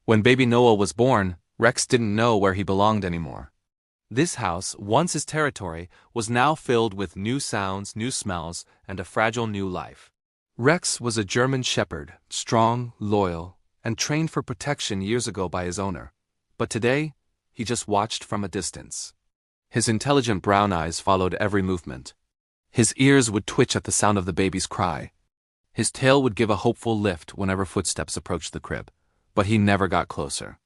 When baby Noah was born, Rex didn't know where he belonged anymore. This house, once his territory, was now filled with new sounds, new smells, and a fragile new life. Rex was a German shepherd, strong, loyal, and trained for protection years ago by his owner. But today, he just watched from a distance. His intelligent brown eyes followed every movement. His ears would twitch at the sound of the baby's cry. His tail would give a hopeful lift whenever footsteps approached the crib, but he never got closer.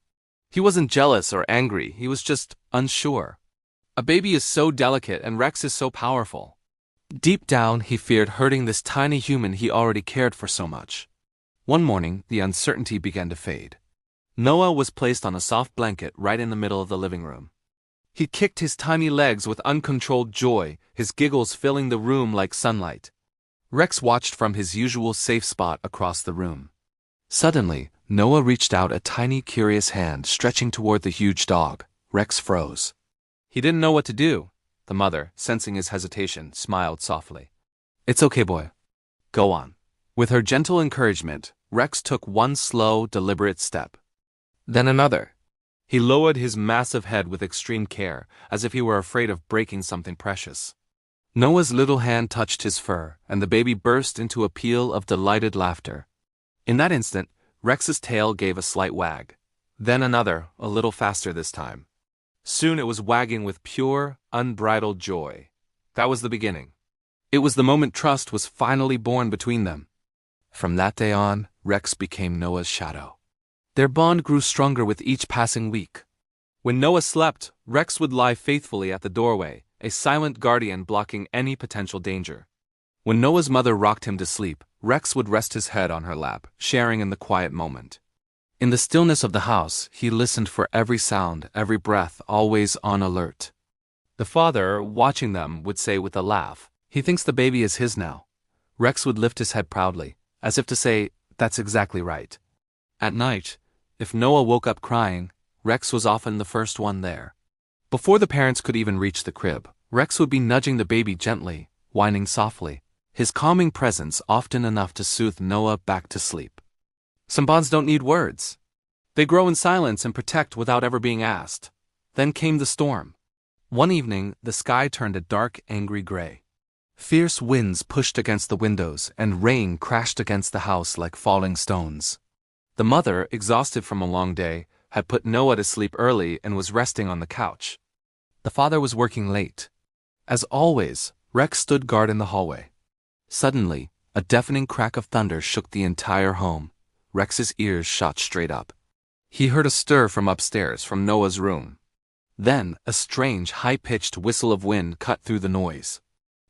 He wasn't jealous or angry, he was just unsure. A baby is so delicate and Rex is so powerful. Deep down, he feared hurting this tiny human he already cared for so much. One morning, the uncertainty began to fade. Noah was placed on a soft blanket right in the middle of the living room. He kicked his tiny legs with uncontrolled joy, his giggles filling the room like sunlight. Rex watched from his usual safe spot across the room. Suddenly, Noah reached out a tiny, curious hand, stretching toward the huge dog. Rex froze. He didn't know what to do. The mother, sensing his hesitation, smiled softly. "It's okay, boy. Go on." With her gentle encouragement, Rex took one slow, deliberate step. Then another. He lowered his massive head with extreme care, as if he were afraid of breaking something precious. Noah's little hand touched his fur, and the baby burst into a peal of delighted laughter. In that instant, Rex's tail gave a slight wag. Then another, a little faster this time. Soon it was wagging with pure, unbridled joy. That was the beginning. It was the moment trust was finally born between them. From that day on, Rex became Noah's shadow. Their bond grew stronger with each passing week. When Noah slept, Rex would lie faithfully at the doorway, a silent guardian blocking any potential danger. When Noah's mother rocked him to sleep, Rex would rest his head on her lap, sharing in the quiet moment. In the stillness of the house, he listened for every sound, every breath, always on alert. The father, watching them, would say with a laugh, "He thinks the baby is his now." Rex would lift his head proudly, as if to say, "That's exactly right." At night, if Noah woke up crying, Rex was often the first one there. Before the parents could even reach the crib, Rex would be nudging the baby gently, whining softly, his calming presence often enough to soothe Noah back to sleep. Some bonds don't need words. They grow in silence and protect without ever being asked. Then came the storm. One evening, the sky turned a dark, angry gray. Fierce winds pushed against the windows, and rain crashed against the house like falling stones. The mother, exhausted from a long day, had put Noah to sleep early and was resting on the couch. The father was working late. As always, Rex stood guard in the hallway. Suddenly, a deafening crack of thunder shook the entire home. Rex's ears shot straight up. He heard a stir from upstairs, from Noah's room. Then, a strange, high-pitched whistle of wind cut through the noise.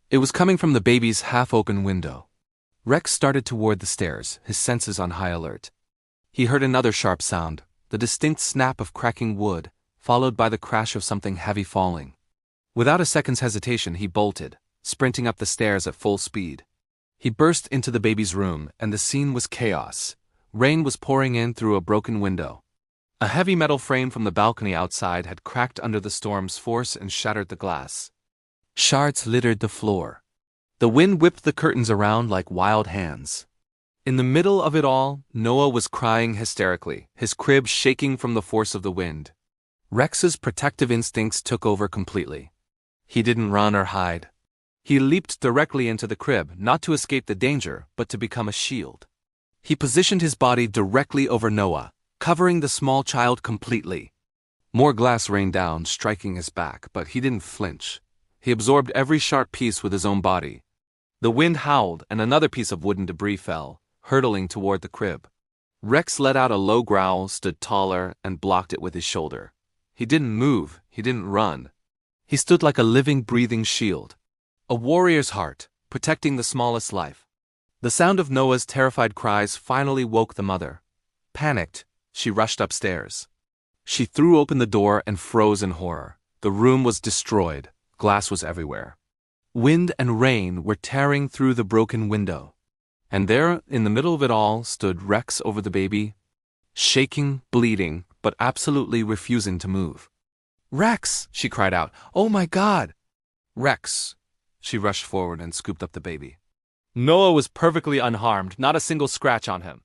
It was coming from the baby's half-open window. Rex started toward the stairs, his senses on high alert. He heard another sharp sound, the distinct snap of cracking wood, followed by the crash of something heavy falling. Without a second's hesitation, he bolted, sprinting up the stairs at full speed. He burst into the baby's room, and the scene was chaos. Rain was pouring in through a broken window. A heavy metal frame from the balcony outside had cracked under the storm's force and shattered the glass. Shards littered the floor. The wind whipped the curtains around like wild hands. In the middle of it all, Noah was crying hysterically, his crib shaking from the force of the wind. Rex's protective instincts took over completely. He didn't run or hide. He leaped directly into the crib, not to escape the danger, but to become a shield. He positioned his body directly over Noah, covering the small child completely. More glass rained down, striking his back, but he didn't flinch. He absorbed every sharp piece with his own body. The wind howled, and another piece of wooden debris fell, hurtling toward the crib. Rex let out a low growl, stood taller, and blocked it with his shoulder. He didn't move, he didn't run. He stood like a living, breathing shield. A warrior's heart, protecting the smallest life. The sound of Noah's terrified cries finally woke the mother. Panicked, she rushed upstairs. She threw open the door and froze in horror. The room was destroyed. Glass was everywhere. Wind and rain were tearing through the broken window. And there, in the middle of it all, stood Rex over the baby, shaking, bleeding, but absolutely refusing to move. "Rex!" she cried out. "Oh my God!" "Rex!" She rushed forward and scooped up the baby. Noah was perfectly unharmed, not a single scratch on him.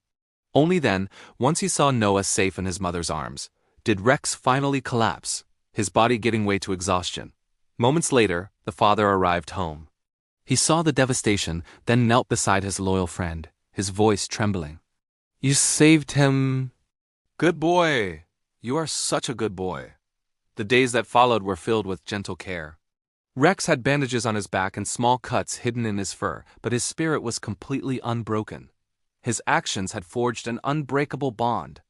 Only then, once he saw Noah safe in his mother's arms, did Rex finally collapse, his body giving way to exhaustion. Moments later, the father arrived home. He saw the devastation, then knelt beside his loyal friend, his voice trembling. "You saved him." "Good boy. You are such a good boy." The days that followed were filled with gentle care. Rex had bandages on his back and small cuts hidden in his fur, but his spirit was completely unbroken. His actions had forged an unbreakable bond.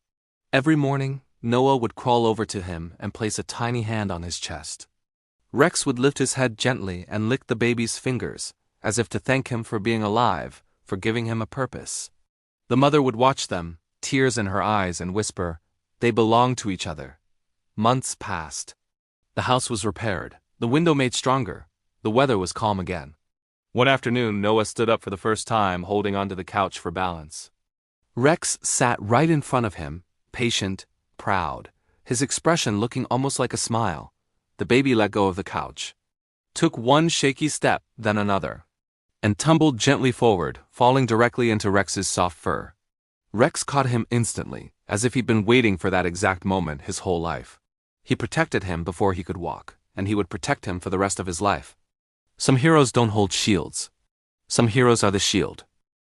Every morning, Noah would crawl over to him and place a tiny hand on his chest. Rex would lift his head gently and lick the baby's fingers, as if to thank him for being alive, for giving him a purpose. The mother would watch them, tears in her eyes, and whisper, "They belong to each other." Months passed. The house was repaired, the window made stronger, the weather was calm again. One afternoon, Noah stood up for the first time, holding onto the couch for balance. Rex sat right in front of him, patient, proud, his expression looking almost like a smile. The baby let go of the couch, took one shaky step, then another, and tumbled gently forward, falling directly into Rex's soft fur. Rex caught him instantly, as if he'd been waiting for that exact moment his whole life. He protected him before he could walk, and he would protect him for the rest of his life. Some heroes don't hold shields. Some heroes are the shield.